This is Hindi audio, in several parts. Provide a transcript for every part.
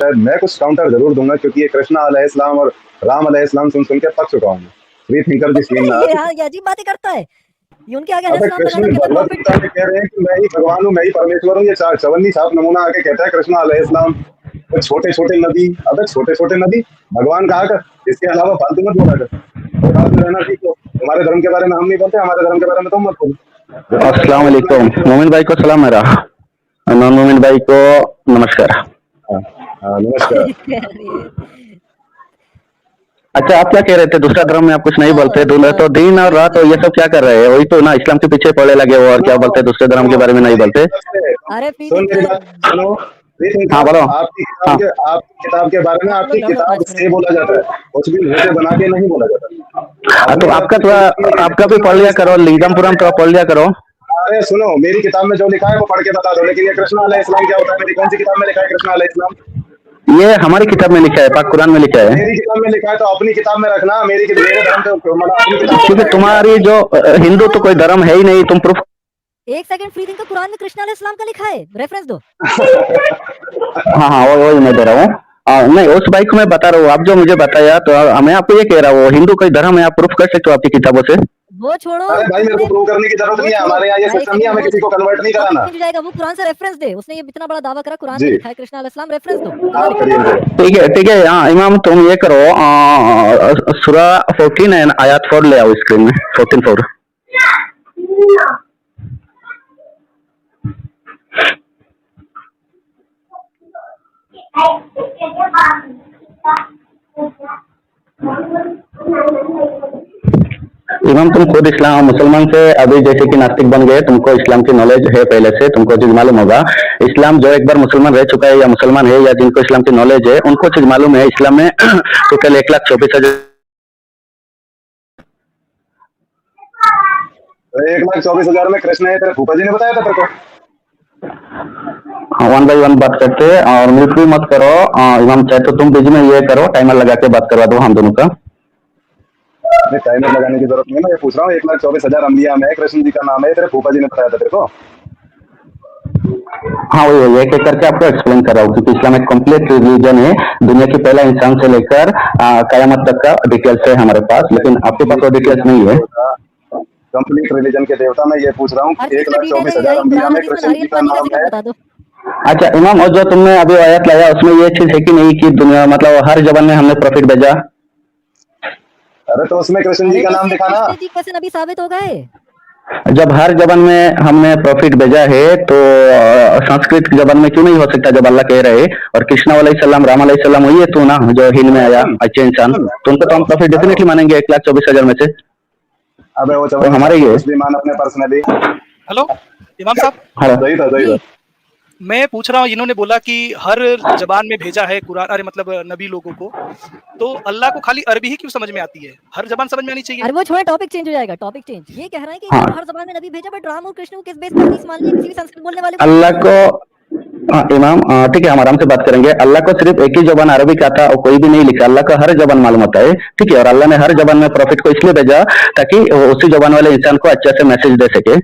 मैं कुछ काउंटर जरूर दूंगा, क्योंकि ये कृष्णा अलैहिस्सलाम और राम अलैहिस्सलाम सुन के पक चुका हूँ। फ्री थिंकर की सीन ना। ये हाँ ये अजीब बातें करता है। ये उनके आगे अबे अलैहिस्सलाम लगाना कृष्ण कहता है भगवत प्रॉफिट। गीता में कह रहे हैं कि मैं ही भगवान हूँ, मैं ही परमेश्वर हूँ। ये चवन्नी साहब नमूना आके कहता है कृष्णा अलैहिस्सलाम। तो छोटे छोटे नबी, अबे छोटे छोटे नबी भगवान कहा कर। इसके अलावा फालतू मत बोला कर। औकात में रहना सीखो। तुम्हारे धर्म के बारे में हम नहीं बोलते, हमारे धर्म के बारे में तुम मत बोलो। जितना अस्सलाम सच्चाई है उतना वालेकुम। ही बोलो। मोमिन भाई को सलाम मेरा, नॉन मोमिन भाई को नमस्कार। हाँ, हाँ, नमस्कार। अच्छा, आप क्या कह रहे थे? दूसरा धर्म में आप कुछ नहीं बोलते, तो दिन और रात और ये सब क्या कर रहे हैं? वही तो ना, इस्लाम के पीछे पड़े लगे हो और सुनो क्या बोलते हैं, दूसरे धर्म के सुनो बारे में नहीं मेरी बोलते। तरफ से। अरे फ्री सुन मेरी थिंकर बात सुनो। फ्री हाँ थिंकर, बोलो। हाँ आपकी किताब के बारे में आप लोग आपकी लड़ो किताब 5 से मिनट। बोला जाता है। कुछ भी मुंह से बना के नहीं बोला जाता। हाँ, तो अपनी तरफ आपका से थोड़ा, जो लिखा है, आपका भी कृष्णा पढ़ लिया अलैहिस्सलाम करो, की लिंगम किताब में पुराण लिखा थोड़ा है। पढ़ लिया करो। अरे सुनो, मेरी किताब में जो लिखा है वो पढ़ के बता दो, लेकिन ये कृष्णा अलैहिस्सलाम क्या होता है? मेरी कौन सी किताब में लिखा है कृष्णा अलैहिस्सलाम? ये हमारी किताब में लिखा है, पाक कुरान में लिखा है। मेरी किताब में लिखा है तो अपनी किताब में रखना। मेरे धर्म पे मतलब अपनी किताब पे क्योंकि बताएगा क्या? तुम्हारी जो हिंदू तो कोई धर्म है ही नहीं, तुम प्रूफ। एक सेकंड, फ्री थिंकर कुरान में कृष्ण अलैहिस्सलाम का लिखा है, रेफरेंस दो। हाँ हाँ, वही मैं दे रहा हूँ। नहीं, उस भाई को मैं बता रहा हूँ, आप जो मुझे बताया, तो मैं आपको ये कह रहा हूँ, हिंदू कोई धर्म है, आप प्रूफ कर सकते हो आपकी किताबों से। वो छोड़ो, अरे भाई, मेरे को तुमने प्रूव करने की जरूरत वो नहीं है। छोड़ो हमारे यहाँ ये भाई, एक सिस्टम नहीं है, सेकंड हमें होल्ड। किसी को कन्वर्ट नहीं टॉपिक कराना। चेंज हो जाएगा, वो कुरान से रेफरेंस दे। उसने ये इतना बड़ा दावा करा, कुरान में जी, लिखा है कृष्ण अलैहिस्सलाम, रेफरेंस दो कहाँ आप लिखा है। करिए जरा। ठीक है ठीक है। हाँ इमाम, तुम ये करो, सूरा 14 है, आयत 4 ले आओ स्क्रीन में, 14:4। इमाम, तुम खुद इस्लाम मुसलमान से अभी जैसे कि नास्तिक बन गए, तुमको इस्लाम की नॉलेज है पहले से, तुमको चीज मालूम होगा। इस्लाम जो एक बार मुसलमान रह चुका है या मुसलमान है या जिनको इस्लाम की नॉलेज है, उनको चीज मालूम है। इस्लाम में टोटल 1,24,000। तो 1,24,000 में कृष्ण है, तेरे फूफा जी ने बताया था तेरे को? वन बाई वन बात करते हैं, और म्यूट भी मत करो। इमाम, चाहे तो तुम बीच में ये करो, टाइमर लगा के बात करवा दो हम दोनों का। नहीं, टाइमर लगाने की जरूरत नहीं है। मैं ये पूछ रहा हूँ, 1,24,000 अंबिया में कृष्ण जी का नाम है, तेरे फूफा जी ने बताया था तेरे को? हाँ वही वही, एक एक करके आपको एक्सप्लेन कर रहा हूँ, क्योंकि इस्लाम एक कंप्लीट रिलीजन है। दुनिया के पहला इंसान से लेकर कयामत तक का डिटेल्स है हमारे पास, लेकिन आपके पास वो डिटेल्स नहीं है। कंप्लीट रिलीजन के देवता मैं ये पूछ रहा हूँ हर कि चीज एक का लाख डिटेल चौबीस है हजार यही, अंबिया कुरान में हदीस में कृष्ण जी नारियल का पानी का नाम जिक्र है। बता दो। अच्छा इमाम, और जो तुमने अभी आयत लाया, उसमें ये चीज है कि नहीं कि दुनिया मतलब हर जबान में हमने प्रॉफिट भेजा। अरे तो उसमें कृष्ण जी अरे का तो नाम इससे दिखा ना। कृष्ण जी कैसे नबी साबित हो गए। जब हर जबान में हमने प्रॉफिट भेजा है, तो संस्कृत जबान में क्यों नहीं हो सकता जब अल्लाह कह रहे हैं? और कृष्णा अलैहिस्सलाम, राम अलैहिस्सलाम वही है तो ना, जो हिंद में अरे आया सुन अच्छे इंसान, सुन तो उनको तो हेलो हम प्रॉफिट हेलो। डेफिनेटली मानेंगे 1,24,000 में से। अबे वो तो चवन्नी हमारे साहब को ये। कुछ भी मान अपने पर्सनली। हेलो इमाम साहब, हाँ सही था, सही था। मैं पूछ रहा हूँ, इन्होंने बोला कि हर जबान में भेजा है कुरान, अरे मतलब नबी लोगों को, तो अल्लाह को खाली अरबी ही क्यों समझ में आती है? हर जबान समझ में आनी चाहिए। अरे वो छोड़े, टॉपिक चेंज हो जाएगा, टॉपिक चेंज। ये कह रहा है कि हाँ, चलो हर जबान में नबी भेजा, बट राम और कृष्ण को किस बेस पे हदीस मान लिया, किसी भी संस्कृत बोलने वाले को नहीं अल्लाह मान को। लिया। इमाम, ठीक है, हम आराम से बात करेंगे। अल्लाह को सिर्फ एक ही जबान अरबिक आता और कोई भी नहीं लिखा, अल्लाह का हर जबान मालूम होता है, ठीक है। और अल्लाह ने हर जबान में प्रॉफिट को इसलिए भेजा ताकि वो उसी जबान वाले इंसान को अच्छे से मैसेज दे सके।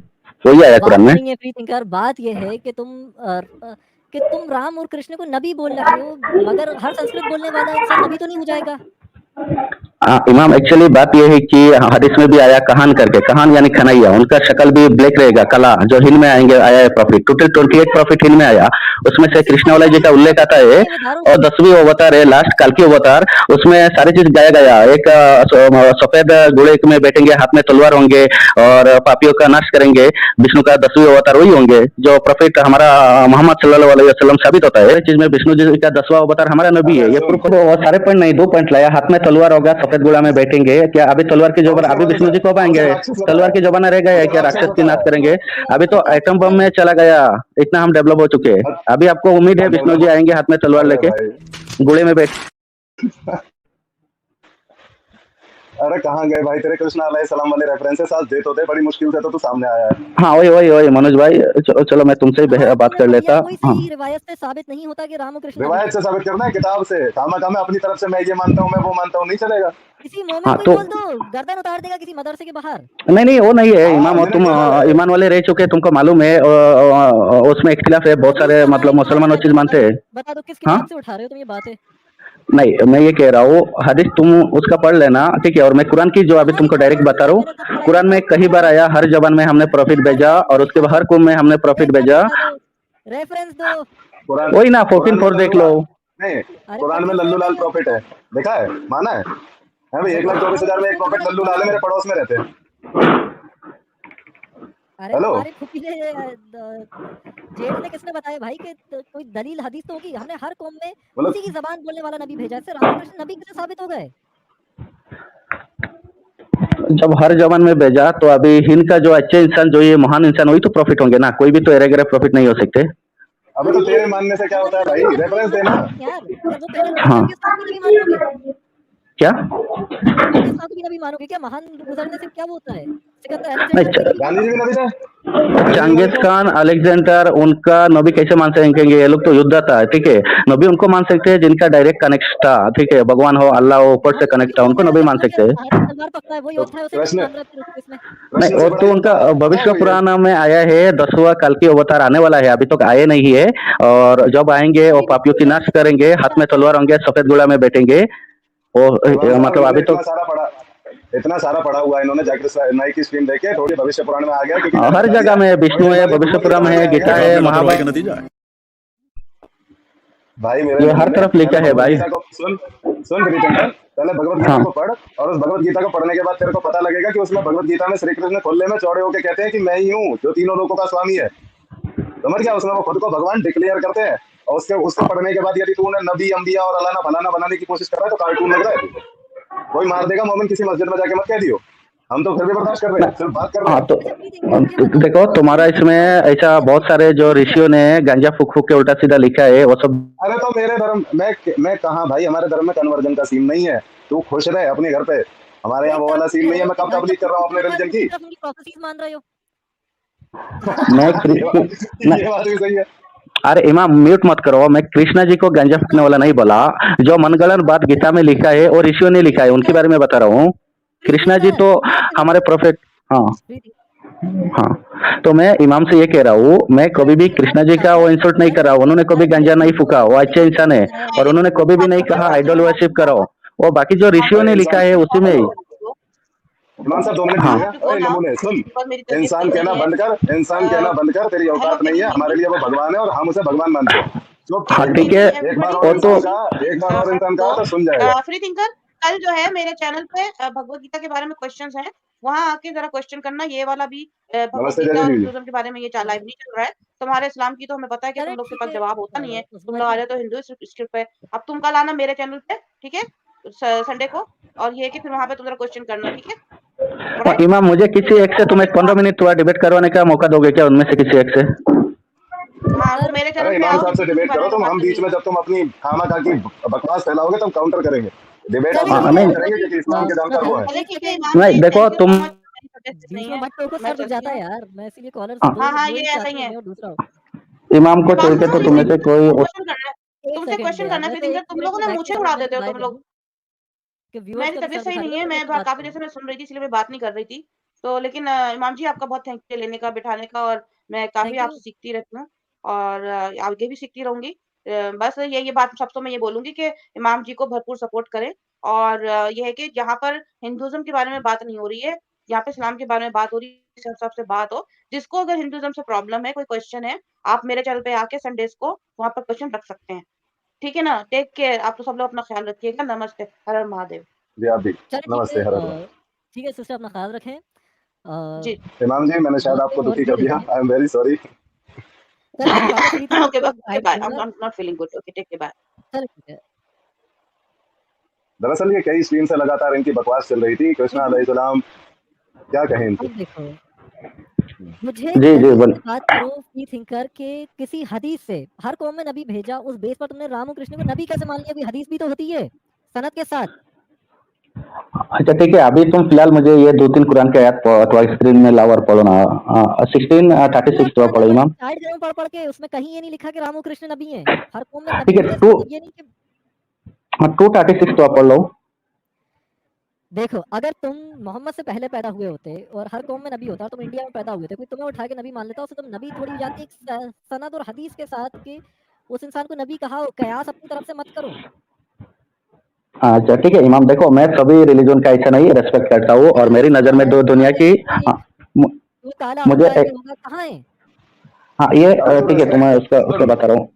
वही आया कुरान बात में। नहीं है फ्री थिंकर, बात ये है कि तुम राम और कृष्ण को नबी बोल रहे हो, मगर हर संस्कृत बोलने वाला इंसान नबी तो नहीं हो जाएगा। इमाम, एक्चुअली बात यह है कि हदीस में भी आया कहान करके, कहान यानी खनैया, उनका शक्ल भी ब्लैक रहेगा, काला, जो हिंद में आएंगे आया है प्रॉफिट, टोटल 28 प्रॉफिट हिंद में आया। उसमें से किसी को कृष्णा वाला जी का उल्लेख आता है। नहीं, वो दारू और 10वीं अवतार है, लास्ट काल की अवतार, उसमें सारी चीज गाया गया। एक सफेद घोड़े में बैठेंगे, हाथ में तलवार होंगे और पापियों का नाश करेंगे। विष्णु का 10वीं अवतार वही होंगे, जो प्रॉफिट हमारा मोहम्मद सल्लल्लाहु अलैहि वसल्लम साबित होता है। चीज में विष्णु जी का 10वां अवतार हमारा नबी अबे है, ये सुन, प्रूफ। सारे पॉइंट नहीं, 2 पॉइंट लाया। हाथ में तलवार होगा, सफेद घोड़ा में बैठेंगे क्या? अभी तलवार की कौन जबान, सा अभी कौन विष्णु सा जी कब कौन सा आएंगे? राक्षस होता तलवार है? की जबान रह कौन गया सा क्या? राक्षस राक्षस की होता नाश है? करेंगे। अभी तो तो एटम बम में चला गया, इतना हम डेवलप हो चुके हैं। अभी आपको उम्मीद है विष्णु जी आएंगे हाथ में तलवार अरे लेके, भाई, घोड़े में बैठ। अरे कहाँ गए भाई तेरे कृष्णा अलैहिस्सलाम वाले रेफरेंसेस आज दे तो थे, बड़ी मुश्किल से तो तू सामने आया है। हाँ वही वही वही मनोज भाई, चलो मैं तुमसे ही हाँ, बात कर तो लेता। ये कोई हाँ सही रिवायत से साबित नहीं होता कि राम और कृष्ण नबी रिवायत थे। से साबित करना है, किताब से। कामा कामा अपनी तरफ से मैं ये मानता हूँ, मैं वो मानता हूँ, नहीं चलेगा। किसी मोमिन हाँ को ही तो बोल दो, गर्दन उतार देगा किसी मदरसे के बाहर। नहीं वो नहीं है हाँ इमाम, और मैंने तुम देखा है। ईमान वाले रह चुके, तुमको मालूम है उसमें इख्तिलाफ है, बहुत हदीस सारे कहाँ है मतलब तुम्हारे मुसलमान वो पास, चीज ये बता मानते दो, हैं। बता दो किस हाँ किताब से उठा रहे हो तुम ये बातें। नहीं मैं ये कह रहा हूँ, हदीस तुम उसका पढ़ लेना, ठीक है, और मैं कुरान की जो अभी कहाँ तुमको लिखा है डायरेक्ट हदीस बता में, रहा मैंने सब हूँ, पढ़ा है, कुरान में बताओ कई कहाँ बार है। आया हर जबान में हमने प्रॉफिट भेजा, और उसके बाद हर कुम में हमने प्रॉफिट एक बार भेजा। दिखा दो, रेफरेंस दो। कुरान वही ना कुरान में 14:4 देख लो। लल्लू नहीं, अरे कुरान में 14:4 लल्लू लाल नहीं है, प्रॉफिट है, देखा है, माना है। है भाई, अरे भाई राम और 1,24,000 में एक कृष्ण प्रॉफिट कितना लल्लू लिखा लाल है, है। मेरे पड़ोस में रहते हैं। अरे हेलो। तुम्हारे फूफी ने जेठ ने किसने बताया भाई कि कोई दलील हदीस तो होगी। हमने हर कौम में मतलब उसी की जबान बोलने वाला नबी भेजा है, इससे राम और कृष्ण नबी कैसे साबित हो गए। जब हर जबान में भेजा तो अभी हिंद का जो अच्छे इंसान, जो ये महान इंसान, वही तो प्रॉफिट होंगे ना, कोई भी तो एरे गरे प्रॉफिट नहीं हो सकते। अबे अरे तो भाई तेरे मानने से क्या होता है हमारे भाई, नबी को भी रेफरेंस मान देना। सकते हैं यार, अगर वो कह रहे हो तो हाँ चंगेज खान को भी नबी मानोगे। क्या चंगेज खान को भी नबी मानोगे क्या। महान गुजरने से क्या वो होता है, सिकंदर नहीं अलेक्जेंडर को भी नबी गांधी जी मानोगे। भी नबी थे, गांधी जी भी नबी चंगेज थे। खान अलेक्जेंडर उनका नबी कैसे मान सकेंगे, ये लोग तो योद्धा था, ठीक है। नबी उनको मान सकते हैं जिनका डायरेक्ट कनेक्ट था, ठीक है, भगवान हो अल्लाह हो ऊपर हाँ से तो वही कनेक्ट था, बोल उनको रहे हो, नबी जब मान कोई सकते हैं। हाथ से तलवार पकड़ा है वो तो योद्धा है, उसे नबी कृष्ण मान रहा है फिर उसमें। नहीं कृष्ण वो से बड़ा तो योद्धा उनका था भविष्य कोई है? पुराण में आया है, 10वां कल की अवतार आने वाला है, अभी तक आए नहीं है। और जब आएंगे वो अभी भी पापियों की कोई नाश हदीस करेंगे, हाथ में तलवार होंगे, सफेद घोड़ा में बैठेंगे। वो इमाम साहब मतलब इन्होंने अभी तो इतना सारा पढ़ा हुआ है इन्होंने, जाकर नई की स्ट्रीम देखे, थोड़ी भविष्य पुराण में आ गया क्योंकि मैंने हर बता जगह दिया। में थोड़ी विष्णु देर है, बाद ये भविष्य भगवत गीता पुराण में है, भी आएगा। गीता ये तो है, आपने लापरवाही का महाभारत। नतीजा है। भाई मेरे ये नबी हर ने तरफ लिखा पहले है भगवत भाई। गीता को सुन, सुन प्रीतंकर, पहले भगवत गीता हाँ को पढ़, और उस भगवत गीता को पढ़ने के बाद तेरे को पता लगेगा कि उसमें भगवत गीता में श्री कृष्ण खुले में चौड़े होकर कहते हैं कि मैं ही हूँ जो तीनों लोगों का स्वामी है। समझ गया, उसमें वो खुद को भगवान डिक्लेयर करते हैं। और उसके उसको पढ़ने के बाद यदि तू उन्हें नबी अंबिया और अलाना फलाना बनाने की कोशिश कर रहा है तो कार्टून लग रहा है तू। कोई मार देगा मोमिन, किसी मस्जिद में जाके मत कह दियो। हम तो फिर भी बर्दाश्त कर रहे हैं, सिर्फ बात कर रहे हाँ हैं। तो अच्छा प्रीति इंकर मुझे बताओ, देखो, तुम्हारा हिंदू इसमें ऐसा बहुत सारे जो हिंदू ऋषियों ने गांजा फूक फूक के उल्टा सीधा लिखा है, वो सब। अरे तो मेरे धर्म मैं कहाँ भाई, हमारे धर्म में कन्वर्जन का सीन नहीं है। तू खुश रहे अपने घर पे, हमारे तो यहाँ एक वो तरफ वाला तुम सीन कह नहीं रहे है। हो मैं कि कब गांजा तबलीग कर फूक रहा फूक हूँ के अपने लिखा है, रिलीजन दूसरी की। तरफ उनकी प्रोफेसीज मान रहे हो। मैं ये बात ये बात भी सही है। अरे इमाम म्यूट मत करो, मैं कृष्णा जी को गांजा फूकने वाला नहीं बोला। जो मनगढ़ंत बात गीता में लिखा है और ऋषियों ने लिखा है, उनके बारे में बता रहा हूँ। प्रीति कृष्णा जी इंकर तो मैं से हमारे प्रोफेट। हाँ प्रीति हाँ, तो मैं इमाम से ये कह रहा हूँ, मैं कभी भी प्रीति कृष्णा हद जी का बताओ वो यार, इंसल्ट नहीं हद कर रहा, उन्होंने हद कभी गांजा नहीं देखो फूका, वो अच्छे देखो इंसान है। देखो मैं और उन्होंने कभी भी नहीं कहा आइडल वर्शिप करो। वो बाकी जो ऋषियों अरे ने लिखा इंसान, है उसी में ही। इमाम साहब 2 मिनट हाँ दीजिएगा। अरे नमूने सुन, इंसान कहना बंद कर, इंसान कहना बंद कर, तेरी औकात नहीं है। हमारे लिए वो भगवान है और हम उसे भगवान मानते हैं। चुप। हाँ ठीक है। एक बार और वो तो इंसान कहा, एक बार और इंसान कहा तो सुन जाएगा। फ्री थिंकर कल जो है मेरे चैनल पे भगवत गीता के बारे में क्वेश्चंस हैं, वहां आके जरा क्वेश्चन करना। ये वाला भी भगवत नमस्ते गीता जैसी और दीदी। हिंदुइज्म के बारे में ये लाइव नहीं चल रहा है। तुम्हारे इस्लाम की तो हमें पता है कि चले तुम लोग के ठीक पास है। जवाब होता नहीं है, तुम उस्मान लोग आ जी रहे तो हिंदू स्क्रिप्ट पे। अब तुम कल आना मेरे चैनल पे, ठीक है, संडे को। और ये है कि फिर वहां पे तुम जरा क्वेश्चन करना, ठीक है। और इमाम, मुझे किसी एक से तुम एक 15 मिनट थोड़ा डिबेट करवाने का मौका दोगे क्या, उनमें से किसी एक से? हाँ वो सर मेरे चैनल अरे पे इमाम आओ, साहब से हिंदुइज्म के डिबेट बारे करो में तुम, बात हम बीच करनी में है। जब तुम अपनी खामा खा की बकवास फैलाओगे तुम काउंटर करेंगे। डिबेट हम चले हाँ बिल्कुल ठीक है नहीं नहीं करेंगे सर, क्योंकि इस्लाम के सर जानकार वो हैं। चलिए एक ठीक है सेकंड इमाम नहीं जी, देखो थैंक यू तुम। So much. बीच में मत टोको मैं सर, रुक चलती जाता है हूँ। यार। मैं इसीलिए कॉलर से हाँ, दो हाँ दो ये ही ऐसा चाहते ही हैं, है। मैं और दूसरा हो। इमाम को इमाम छोड़ के साहब तो मुझे तुम्हें से कोई क्वेश्चन करना है, एक तुमसे सेकंड क्वेश्चन यार, करना है। मैं फिर तो थिंकर एक तुम मिनट लोगों में ने बैक मुझे चैनल उड़ा पे देते हो रिप्लाई तुम दे लोग। दूं कि व्यूअर्स मेरी का भी तबीयत सर सही दुखा रही नहीं है, है, तो मैं मैं तो बात काफी देर करूँ। से मैं सुन रही थी, इसलिए मैं बात नहीं कर रही थी। तो लेकिन इमाम जी आपका बहुत थैंक यू लेने का, बिठाने का। और मैं काफी थैंक यू। आपसे सीखती रहती हूँ, और आगे भी सीखती रहूंगी। बस ये बात सबसे मैं ये बोलूंगी कि इमाम जी को भरपूर सपोर्ट करें। और ये है कि यहाँ पर हिंदुइज्म के बारे में बात नहीं हो रही है, यहाँ पे इस्लाम के बारे में बात हो रही है। इस हिसाब से बात हो, जिसको अगर हिंदुइज्म से प्रॉब्लम है, कोई क्वेश्चन है, आप मेरे चैनल पे आके संडेज को वहां पर क्वेश्चन रख सकते हैं। ठीक है ना। टेक केयर, आप तो सब लोग अपना ख्याल रखिएगा। नमस्ते, हर हर महादेव। जी आप भी। चलिए ठीक नमस्ते, है, हर हर महादेव। ठीक है सिस्टर, अपना ख्याल रखें। जी इमाम जी मैंने शायद दुआ आपको में और दुखी कर बने दिया, रहें। I am very sorry. चलिए मैं वापस फ्री थिंकर ओके को ओके, हाय बाय। दूंगा। I'm not feeling good. Okay, take care, bye. चलिए ठीक है। दरअसल ये कई स्ट्रीम से लगातार इनकी बकवास चल रही थी। कृष्णा अलैहिस्सलाम क्या कहें इनको। अब देखो, मुझे जी जी दलील बोल। से बात करो फ्री थिंकर के किसी हदीस से। हर कौम में नबी भेजा, उस बेस पर तुमने राम और कृष्ण को नबी कैसे मान लिया? अभी हदीस भी तो होती है सनद के साथ। अच्छा ठीक है, अभी तुम फिलहाल मुझे ये 2-3 कुरान के आयत तुम्हारी स्क्रीन में लाओ और पढ़ो ना। 16:36 क्या पढ़ो मतलब इमाम। साइड में पढ़ के उसमें कहीं ये नहीं लिखा कि राम और कृष्ण नबी हैं। हर कौम में ठीक नबी है, होता है, इसका मतलब ये नहीं कि 2:36 तो आप पढ़ लो। देखो, अगर तुम मोहम्मद से पहले पैदा हुए होते और हर कौम में नबी होता, तुम इंडिया में पैदा हुए थे, कोई तुम्हें उठा के नबी मान लेता, उससे तुम नबी थोड़ी हो जाती। एक सनद और हदीस के साथ कि उस इंसान को नबी कहा हो, कयास अपनी तरफ से मत करो। अच्छा ठीक है इमाम, देखो मैं सभी रिलीजन का ऐसा नहीं रेस्पेक्ट करता हूँ, और मेरी नज़र में दो दुनिया की। हाँ, मु- वो काला मुझे होगा, ये होगा, कहाँ है? हाँ ये अब तो ठीक है, तो मैं उसका उसका सुन, बता रहा हूँ।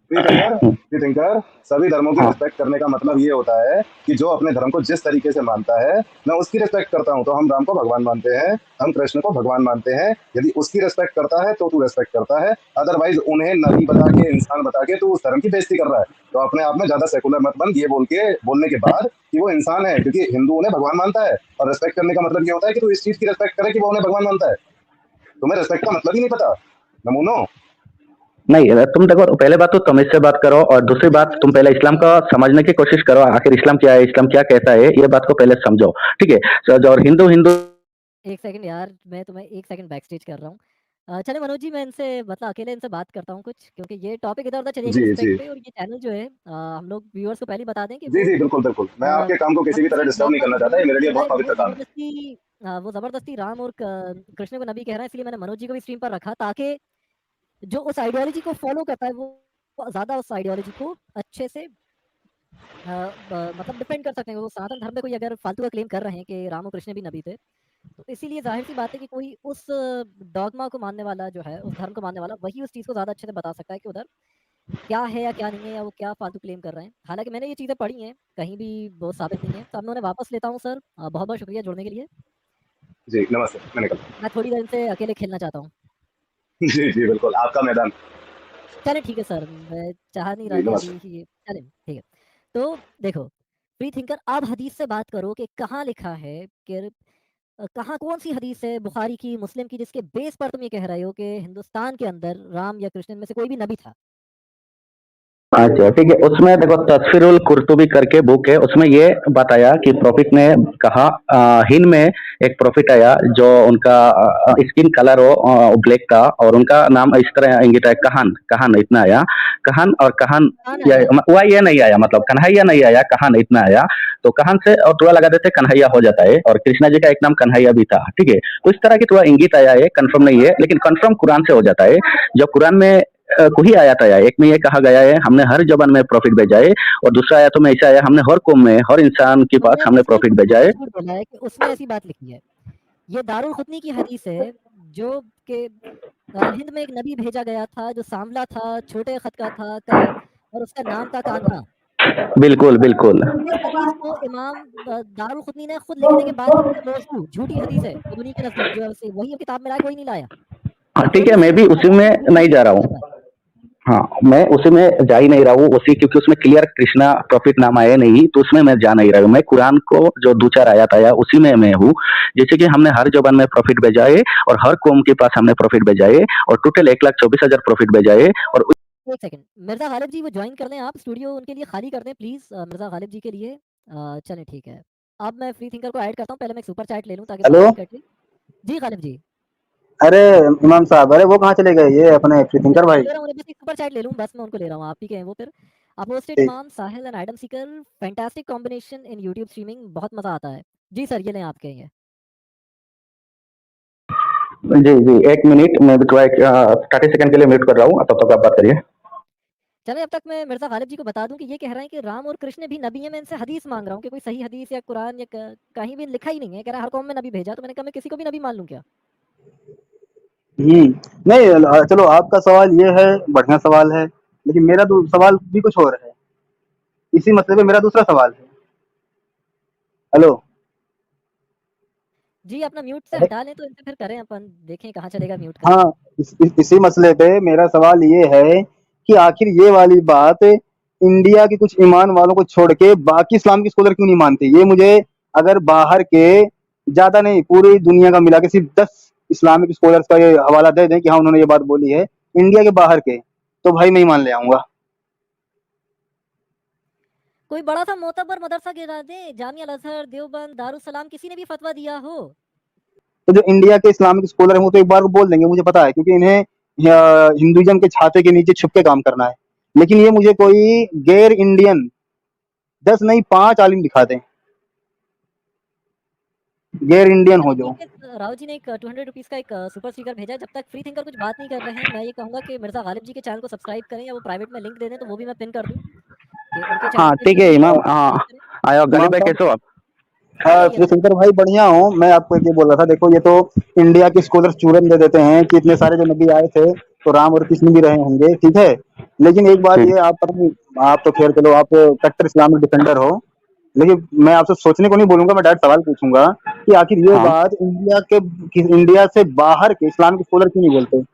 फ्री थिंकर, सभी धर्मों की हाँ रिस्पेक्ट करने का मतलब ये होता है कि जो अपने धर्म को जिस तरीके से मानता है मैं उसकी रिस्पेक्ट करता हूँ। तो हम राम को भगवान मानते हैं, हम कृष्ण को भगवान मानते हैं। यदि उसकी रिस्पेक्ट करता है तो तू रिस्पेक्ट करता है, अदरवाइज उन्हें नबी बता के, इंसान बता के तू उस धर्म की बेइज्जती कर रहा है। तो अपने आप में ज्यादा सेकुलर मत बन, ये बोलने के बाद कि वो इंसान है, क्योंकि हिंदू उन्हें भगवान मानता है। और रिस्पेक्ट करने का मतलब ये होता है कि तू इस चीज की रिस्पेक्ट करे कि वो उन्हें भगवान मानता है। तुम्हें रिस्पेक्ट का मतलब ही नहीं पता, नमूनो। नहीं, तुम देखो, पहले बात तो तुम इससे बात करो, और दूसरी बात तुम पहले इस्लाम का समझने की कोशिश करो, आखिर इस्लाम क्या है, इस्लाम क्या कहता है, ये बात को पहले समझो। ठीक है, और हिंदू हिंदू एक सेकंड यार, मैं तुम्हें एक सेकंड बैक स्टेज कर रहा हूँ। चले मनोज जी, मैं इनसे मतलब अकेले इनसे बात करता हूँ कुछ, क्योंकि ये टॉपिक इधर उधर चलेगी जी रिस्पेक्ट जी पे। और ये चैनल जो है, हम लोग व्यूअर्स को पहले बता दें कि जी वो जी, बिल्कुल बिल्कुल, मैं अ, आपके काम को वो किसी भी तरह किसी डिस्टर्ब नहीं डॉगमा करना को चाहता, ये बिलीव मेरे नहीं लिए कर रहा बहुत है। पवित्र काम है। वो ज़बरदस्ती राम और कृष्ण को नबी कह रहा है, इसलिए मैंने मनोज जी को भी स्ट्रीम पर रखा, ताकि जो उस आइडियोलॉजी को फॉलो करता है वो ज़्यादा उस आइडियोलॉजी को अच्छे से मतलब डिफेंड कर सकते हैं। वो सनातन धर्म में कोई अगर फालतू का क्लेम कर रहे हैं कि राम और कृष्ण भी नबी थे, तो इसीलिए ज़ाहिर सी बात है कि कोई उस डॉगमा को मानने वाला जो है, उस धर्म को मानने वाला, वही उस चीज़ को ज़्यादा अच्छे से बता सकता है कि उधर क्या है या क्या नहीं है, या वो क्या फालतू क्लेम कर रहे हैं। हालाँकि मैंने ये चीज़ें पढ़ी हैं, कहीं भी वो साबित नहीं है। तो अब मैं उन्हें वापस लेता हूँ सर। बहुत-बहुत शुक्रिया जुड़ने के लिए। जी नमस्ते, मैं निकल। मैं थोड़ी देर इनसे अकेले खेलना चाहता हूँ। जी जी बिल्कुल, आपका मैदान। चलें ठीक है सर, मैं चाह नहीं रहा जी कि अभी नमस्ते। ये चलें, ठीक है। तो देखो, फ्री थिंकर, आप हदीस से बात करो कि कहाँ लिखा है कि कहाँ कौन-सी हदीस है बुखारी की, मुस्लिम की, जिसके बेस पर तुम ये कह रहे हो कि हिंदुस्तान के अंदर राम या कृष्ण में से कोई भी नबी था? अच्छा ठीक है, उसमें देखो तस्फीरुल कुर्तुबी करके बुक है, उसमें ये बताया कि प्रॉफिट ने कहा, हिंद में एक प्रॉफिट आया जो उनका स्किन कलर हो ब्लैक का, और उनका नाम इस तरह इंगित है, कहान। कहान इतना आया, कहान और कहान, कुरान या आया। हुआ ये नहीं आया, मतलब कन्हैया नहीं आया, कहान इतना आया। तो कहान से और थोड़ा लगा देते कन्हैया हो जाता है, और कृष्णा जी का एक नाम कन्हैया भी था। ठीक है, तो इस तरह की थोड़ा इंगित आया है, कंफर्म नहीं है, लेकिन कंफर्म कुरान से हो जाता है। जो कुरान में ही आयत आया है, एक में ये कहा गया है हमने हर जबान में प्रॉफिट भेजा है, और दूसरा आयतों में ऐसा आया हमने हर कौम में हर इंसान के पास तुमने हमने उसमें प्रॉफिट कुछ भेजा है। झूठ बोला है कि उसमें ऐसी बात लिखी है। ये दारुल क़ुतनी की हदीस है, जो कि हिंद में एक नबी भेजा गया था, जो सांवला था, छोटे ख़त का था, और उसका नाम था कान्हा। बिल्कुल बिल्कुल। इस हदीस को इमाम दारुल क़ुतनी ने खुद लिखने के बाद लिखी है, मौज़ू झूठी हदीस है खुद उन्हीं के नज़दीक, जो है वही किताब में लाया, कोई नहीं लाया। हाँ जो ठीक है, भी मैं भी सुन्नत उसी है, वो में झूठी नहीं हदीस जा रहा लिखा हूँ। हुआ है। हाँ, मैं उसी में जा ही नहीं रहा हूँ उसी, क्योंकि उसमें क्लियर कृष्णा प्रॉफिट नाम आया नहीं, तो उसमें मैं जा नहीं रहा हूँ। मैं कुरान को जो दो चार आयत आया उसी में मैं हूँ। जैसे कि हमने हर जबान में प्रॉफिट भेजा है, और हर कौम के पास हमने प्रॉफिट भेजा है, और टोटल 1,24,000 प्रॉफिट भेजा है। और 1 सेकंड, मिर्ज़ा गालिब जी वो जॉइन कर लें आप, स्टूडियो उनके लिए खाली कर दें प्लीज़, मिर्ज़ा गालिब जी के लिए। चलें ठीक है। अब मैं फ्री थिंकर को ऐड करता हूँ, पहले मैं एक सुपर चैट ले लूँ ताकि बात हेलो। नहीं कटे। जी गालिब जी। अरे इमाम साहब, अरे वो कहाँ चले गए ये अपने फ्री मैं थिंकर उनको भाई? ले रहा हूँ, बस एक सुपर चैट ले लूँ, बस मैं उनको ले रहा हूँ। आप ही के हैं वो फिर। अपोस्टेड ठीक। इमाम, साहिल एंड आइडम सीकर, fantastic combination in YouTube streaming, बहुत मज़ा आता है। जी सर, ये लें आपके ही हैं। जी जी, 1 मिनट, मैं भी थोड़ा 30 सेकंड के लिए म्यूट कर रहा हूँ, तब तक आप बात करिए। चलें, अब तक मैं मिर्ज़ा गालिब जी को बता दूँ कि ये कह रहे हैं कि राम और कृष्ण भी नबी हैं। मैं इनसे हदीस माँग रहा हूँ कि कोई सही हदीस या कुरान या कहीं भी लिखा ही नहीं है। कह रहा है हर कौम में नबी भेजा, तो मैंने कहा मैं किसी को भी नबी मान लूँ क्या? नहीं, चलो आपका सवाल ये है, बढ़िया सवाल है, लेकिन मेरा सवाल भी कुछ और है। इसी मसले पे मेरा दूसरा सवाल है। हेलो। जी, अपना म्यूट से हटा लें तो इनसे फिर करें अपन, देखें कहाँ चलेगा म्यूट का। हाँ, इसी मसले पे मेरा सवाल ये है कि आखिर ये वाली बात इंडिया के कुछ ईमान वालों को छोड़ के बाकी इस्लाम के स्कॉलर क्यों नहीं मानते? ये मुझे, अगर बाहर के, ज्यादा नहीं पूरी दुनिया का मिला के सिर्फ 10 इस्लामिक स्कॉलर्स का ये हवाला दे दें कि हाँ उन्होंने ये बात बोली है, इंडिया के बाहर के, तो भाई मैं ही मान ले आऊंगा। कोई बड़ा सा मोतबर मदरसा गिरा दे, जामिया अल-अज़हर, देवबंद, दारुस सलाम, किसी ने भी फतवा दिया हो। तो जो इंडिया के इस्लामिक स्कॉलर हैं वो तो एक बार को बोल देंगे, मुझे पता है, क्योंकि इन्हें हिंदुइज्म के छाते के नीचे छुप के काम करना है। लेकिन ये मुझे कोई गैर इंडियन 10 नहीं 5 आलिम दिखा दें, गैर इंडियन हो जो। राव जी ने एक 200 रुपीस का एक सुपर स्टिकर भेजा है। जब तक फ्री थिंकर कुछ बात नहीं कर रहे हैं, मैं ये कहूँगा कि मिर्ज़ा गालिब जी के चैनल को सब्सक्राइब करें, या वो प्राइवेट में लिंक दे दें तो वो भी मैं पिन कर दूँ कि उनके चैनल हाँ पे ठीक भी है इमाम, सब्सक्राइब हाँ करें। आयो गली इमाम भाई साहब, कैसे हो आप? श्री शंकर भाई बढ़िया हूँ। मैं आपको ये बोल रहा था, देखो ये तो इंडिया के स्कॉलर चूरन दे देते हैं कि इतने सारे जो नबी आए थे तो राम और कृष्ण भी रहे होंगे, ठीक है। लेकिन एक बात ठीक। ये, आप पता नहीं, आप तो खैर चलो आप कट्टर इस्लामिक डिफेंडर हो, लेकिन मैं आपसे सोचने को नहीं बोलूंगा, मैं डायरेक्ट सवाल पूछूंगा कि आखिर ये हाँ बात इंडिया से बाहर के इस्लामिक स्कॉलर क्यों नहीं बोलते?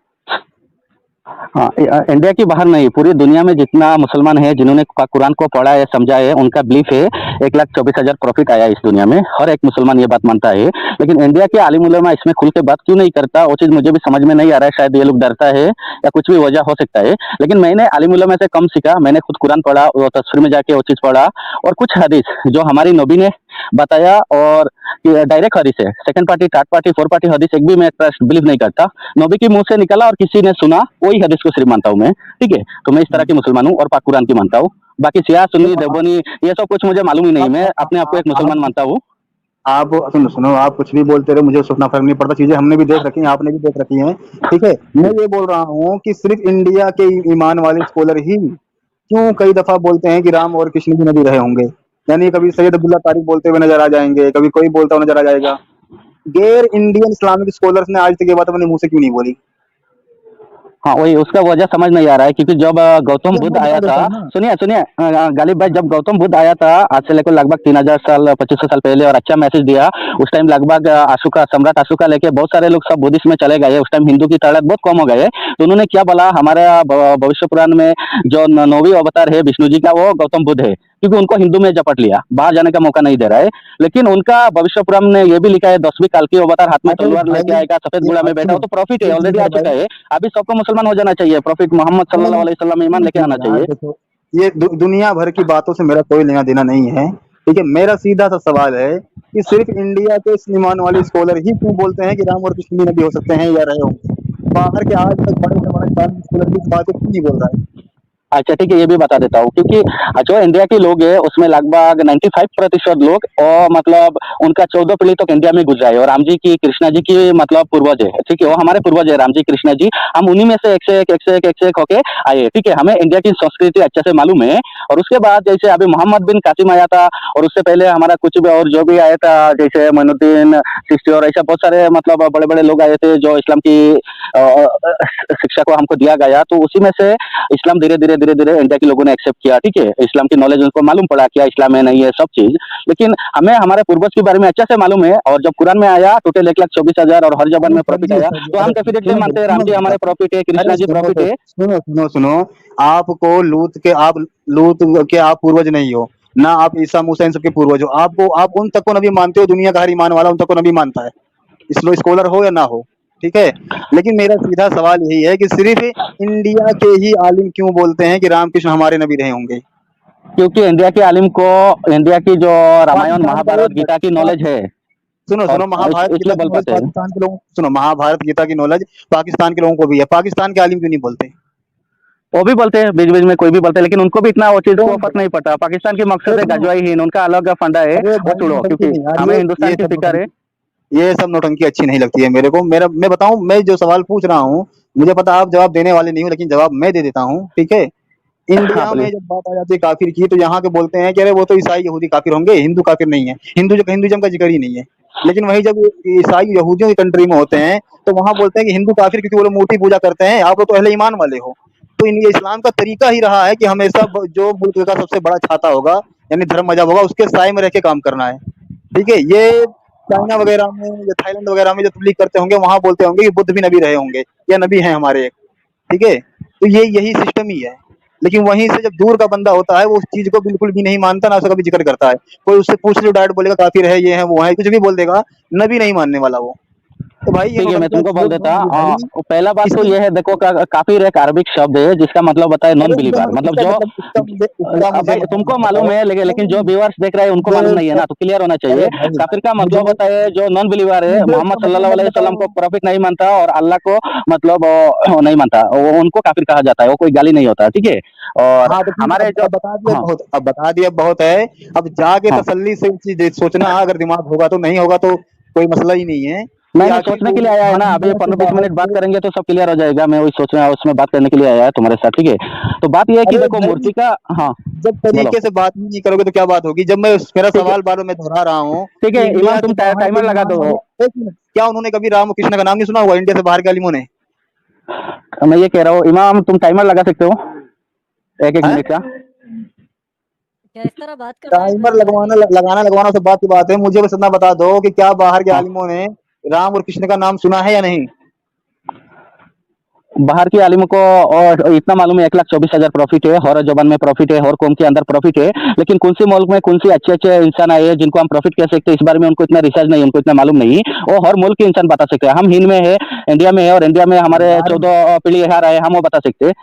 हाँ, इंडिया की बाहर नहीं, पूरी दुनिया में जितना मुसलमान है जिन्होंने कुरान को पढ़ा है समझा है, उनका बिलीफ है 1,24,000 प्रॉफिट आया इस दुनिया में, हर एक मुसलमान ये बात मानता है। लेकिन इंडिया के आलिम उलमा इसमें खुल के बात क्यों नहीं करता, वो चीज़ मुझे भी समझ में नहीं आ रहा है। शायद ये लोग डरता है या कुछ भी वजह हो सकता है। लेकिन मैंने आलिम उलमा से कम सीखा, मैंने खुद कुरान पढ़ा, वो तफसीर में जाके वो चीज़ पढ़ा, और कुछ हदीस जो हमारी नबी ने बताया, और डायरेक्ट हदीस है, second party, third party, fourth party हदीस एक भी मैं ट्रस्ट बिलीव नहीं करता। नबी के मुंह से निकला और किसी ने सुना, वही हदीस को सिर्फ मानता हूँ मैं, ठीक है। तो मैं इस तरह की मुसलमान हूँ और पाक कुरान की मानता हूँ। बाकी शिया सुन्नी तो देवबनी ये सब कुछ मुझे मालूम ही नहीं, मैं अपने आप को एक मुसलमान मानता हूँ। आप सुनो सुनो, आप कुछ भी बोलते रहे, मुझे उतना फर्क नहीं पड़ता, चीजें हमने भी देख रखी हैं, आपने भी देख रखी हैं, ठीक है। मैं ये बोल रहा हूँ कि सिर्फ इंडिया के ईमान वाले स्कॉलर ही क्यों कई दफा बोलते हैं कि राम और कृष्ण भी नबी रहे होंगे, यानी कभी सैयद अब्दुल्ला तारिक बोलते हुए नजर आ जाएंगे, कभी कोई बोलता हुआ नजर आ जाएगा। गैर इंडियन इस्लामिक स्कॉलर्स ने आज तक ये बात अपने मुंह से क्यों नहीं बोली? हाँ वही, उसका वजह समझ नहीं आ रहा है, क्योंकि जब गौतम ये बुद्ध मैं आया बता था, देता हूँ ना। सुनिए सुनिए गालिब भाई, जब गौतम बुद्ध आया था आज से लेकर लगभग 3,000 साल 2,500 साल पहले, और अच्छा मैसेज दिया। उस टाइम लगभग अशोका, सम्राट अशोका लेके बहुत सारे लोग सब बुद्धिस्ट में चले गए। उस टाइम हिंदू की तादाद बहुत कम हो गए। तो उन्होंने क्या बोला, हमारा भविष्य पुराण में जो नौवीं अवतार है विष्णु जी का, वो गौतम बुद्ध है, क्योंकि उनको हिंदू में झपट लिया, बाहर जाने का मौका नहीं दे रहा है। लेकिन उनका भविष्य पुराण में ये भी लिखा है 10वीं काल की अवतार हाथ में अरे तलवार भाई, लेके आएगा, सफेद ये घोड़ा में बैठा हो, सुनो, तो प्रॉफिट है, श्री ऑलरेडी आ शंकर चुका भाई, है। अभी सबको मुसलमान हो जाना चाहिए, प्रॉफिट मोहम्मद नहीं सल्लल्लाहु अलैहि वसल्लम ईमान सुनो लेके सुनो आना यार, चाहिए। देखो ये दुनिया भर की बातों से मेरा कोई लेना देना नहीं है, ठीक है। मेरा सीधा सा सवाल है कि सिर्फ इंडिया के इस ईमान वाले स्कॉलर ही क्यों बोलते हैं कि राम और कृष्ण भी नबी हो सकते हैं या रहे होंगे? बाहर के आज तक बड़े से बड़े इस्लामिक स्कॉलर भी इस बात को क्यों नहीं बोल रहा है? अच्छा ठीक है, ये भी बता देता हूँ, क्योंकि जो इंडिया के लोग हैं उसमें लगभग 95% लोग, और मतलब उनका 14 पीढ़ी तक इंडिया में गुजरा है, और राम जी की, कृष्णा जी की मतलब पूर्वज है, ठीक है, वो हमारे पूर्वज है राम जी कृष्णा जी। हम उन्हीं में से एक से एक एक से एक एक से एक होके आए, ठीक है। हमें इंडिया की संस्कृति अच्छे से मालूम है। और उसके बाद जैसे अभी मोहम्मद बिन कासिम आया था, और उससे पहले हमारा कुछ भी और जो भी आया था, जैसे मोइनुद्दीन चिश्ती, और ऐसा बहुत सारे मतलब बड़े बड़े लोग आए थे जो इस्लाम की शिक्षा को हमको दिया गया। तो उसी में से इस्लाम धीरे धीरे धीरे धीरे इंडिया के लोगों ने एक्सेप्ट किया, ठीक है। इस्लाम की नॉलेज उनको मालूम पड़ा क्या इस्लाम है नहीं है सब चीज। लेकिन हमें हमारे पूर्वज के बारे में अच्छे से मालूम है, और जब कुरान में आया टोटल 1,24,000 और हर जबान अरे में प्रॉफिट आया, तो हम अरे डेफिनेटली सुनो मानते हैं राम सुनो जी मेरी हमारे बात, प्रॉफिट है, अरे कृष्णा जी सुनो प्रॉफिट तो है। सुनो सुनो सुनो, आपको लूत के आप पूर्वज नहीं हो ना, आप ईसा मूसा इन सबके पूर्वज हो। आपको, आप उन तक को नबी मानते हो, दुनिया का हर ईमान वाला उन तक को नबी मानता है, स्कॉलर हो या ना हो, ठीक है। लेकिन मेरा सीधा सवाल यही है कि सिर्फ इंडिया के ही आलिम क्यों बोलते हैं कि रामकृष्ण हमारे नबी रहे होंगे? क्योंकि इंडिया के आलिम को इंडिया की जो रामायण पाकिस्तान का महाभारत एक गीता की पा- नॉलेज है, सुनो और सुनो, महाभारत गीता इसलिए की बोल नॉलेज पाते हैं। पाकिस्तान के लोगों, सुनो, महाभारत गीता की नॉलेज पाकिस्तान के लोगों को भी है, पाकिस्तान के आलिम क्यों नहीं बोलते? वो भी बोलते हैं, बीच बीच में कोई भी बोलते हैं, लेकिन उनको भी इतना वो चीज को कौन फर्क बोला? नहीं पड़ता। पाकिस्तान की अरे मकसद है सुनो, गजवाई हीन, उनका अलग फंडा है, अरे वो भाई छोड़ो, नौटंकी क्योंकि नहीं यार, हमें हिंदुस्तान की सब फिक्र है। नौटंकी, ये सब नौटंकी अच्छी नहीं लगती है मेरे को। मेरा, मैं बताऊं, मैं जो सवाल पूछ रहा हूँ, मुझे पता आप जवाब देने वाले नहीं हो, लेकिन जवाब मैं दे देता हूँ, ठीक है। हाँ इंडिया में बोलिए। जब बात आ जाती है काफिर की, तो यहाँ के बोलते हैं कि अरे वो तो ईसाई यहूदी काफिर होंगे, हिंदू काफिर नहीं है, हिंदुइज्म का जिक्र ही नहीं है। लेकिन वही जब ईसाई यहूदियों की कंट्री में होते हैं, तो वहां बोलते हैं कि हिंदू काफिर, क्योंकि वो लोग मूर्ति पूजा करते हैं, आप लोग तो अहले ईमान वाले हो। तो ये इस्लाम का तरीका ही रहा है कि हमेशा जो मुल्क का सबसे बड़ा छाता होगा, यानी धर्म मजहब होगा, उसके साए में रह के काम करना है, ठीक है। ये चाइना वगैरह में या थाईलैंड वगैरह में जो तबलीग करते होंगे, वहां बोलते होंगे कि बुद्ध भी नबी रहे होंगे या नबी हैं हमारे एक, ठीक है। तो ये यही सिस्टम ही है। लेकिन वहीं से जब दूर का बंदा होता है, वो उस चीज को बिल्कुल भी नहीं मानता, ना उसका कभी जिक्र करता है। कोई उससे पूछ लो, डायरेक्ट बोलेगा काफिर है, ये है वो है, कुछ भी बोल देगा, नबी नहीं मानने वाला वो। तो भाई ये ठीक है, मैं टोटल तुमको बोल देता। भाई पहला बात तो इसकी ये है, देखो काफिर एक अरबिक शब्द है जिसका मतलब होता है नॉन अरे बिलीवर, मतलब इसका जो मतलब इसका मुझे भाई तुमको मालूम बताओ। है, लेकिन जो व्यूअर्स देख रहे हैं उनको मालूम नहीं है ना, तो क्लियर होना चाहिए। अरे भाई काफिर का मुझे मतलब होता है जो नॉन बिलीवर है, मुझे मोहम्मद इसका मतलब सल्लल्लाहु मत अलैहि वसल्लम बताओ। को प्रॉफिट नहीं मानता और अल्लाह को मतलब नहीं मानता, वो उनको काफिर कहा जाता है, वो कोई गाली नहीं होता, ठीक है। और हाँ तो ठीक है, हमारे जो अब बता दिया हाँ बहुत, अब बता दिया बहुत है। अब जाके हाँ, तसल्ली से चीज सोचना, अगर दिमाग होगा तो, नहीं होगा तो कोई मसला ही नहीं है कि नहीं नहीं, आखिर सोचने के लिए आया है हमारे ना, अभी इंडिया से 15-20 मिनट बात बाहर। करेंगे तो सब क्लियर हो जाएगा। मैं वही सोच रहा हूँ, उसमें बात करने के लिए आया है तुम्हारे साथ, ठीक है। तो बात यह है कि अरे देखो भाई मूर्ति का। हाँ, जब बोलो। तरीके से बात ही नहीं करोगे तो क्या बात होगी। जब मैं मेरा ठीक है, सवाल बार बार मैं दोहरा रहा हूँ ठीक कि है इमाम, इंडिया तुम से बाहर के टाइमर लगा ईमान दो। वाले, एक मिनट, क्या उन्होंने कभी राम और कृष्ण का नाम नहीं सुना हुआ इंडिया से बाहर के आलिमों ने? मैं ये कह रहा हूँ इमाम, तुम टाइमर लगा सकते हो 1-1 मिनट का। क्या इस तरह बात करना है टाइमर भाई? लगाना लगवाना सब बात की बात है। मुझे बस इतना बता दो कि क्या बाहर के हाँ, आलिमों ने राम और कृष्ण का नाम सुना है या नहीं? बाहर के आलिमों को और इतना मालूम है, 1,24,000 प्रॉफिट है, हर जबान में प्रॉफिट है, हर कौम के अंदर प्रॉफिट है। लेकिन कौन सी मुल्क में कौन सी अच्छे अच्छे इंसान आए हैं जिनको हम प्रॉफिट कह सकते हैं, इस बारे में उनको इतना रिसर्च नहीं, उनको इतना मालूम नहीं। वो हर मुल्क के इंसान बता सकते हैं। हम हिंद में है, इंडिया में है, और इंडिया में हमारे यार 14 पीढ़ी यहाँ रहे, हम वो बता सकते हैं।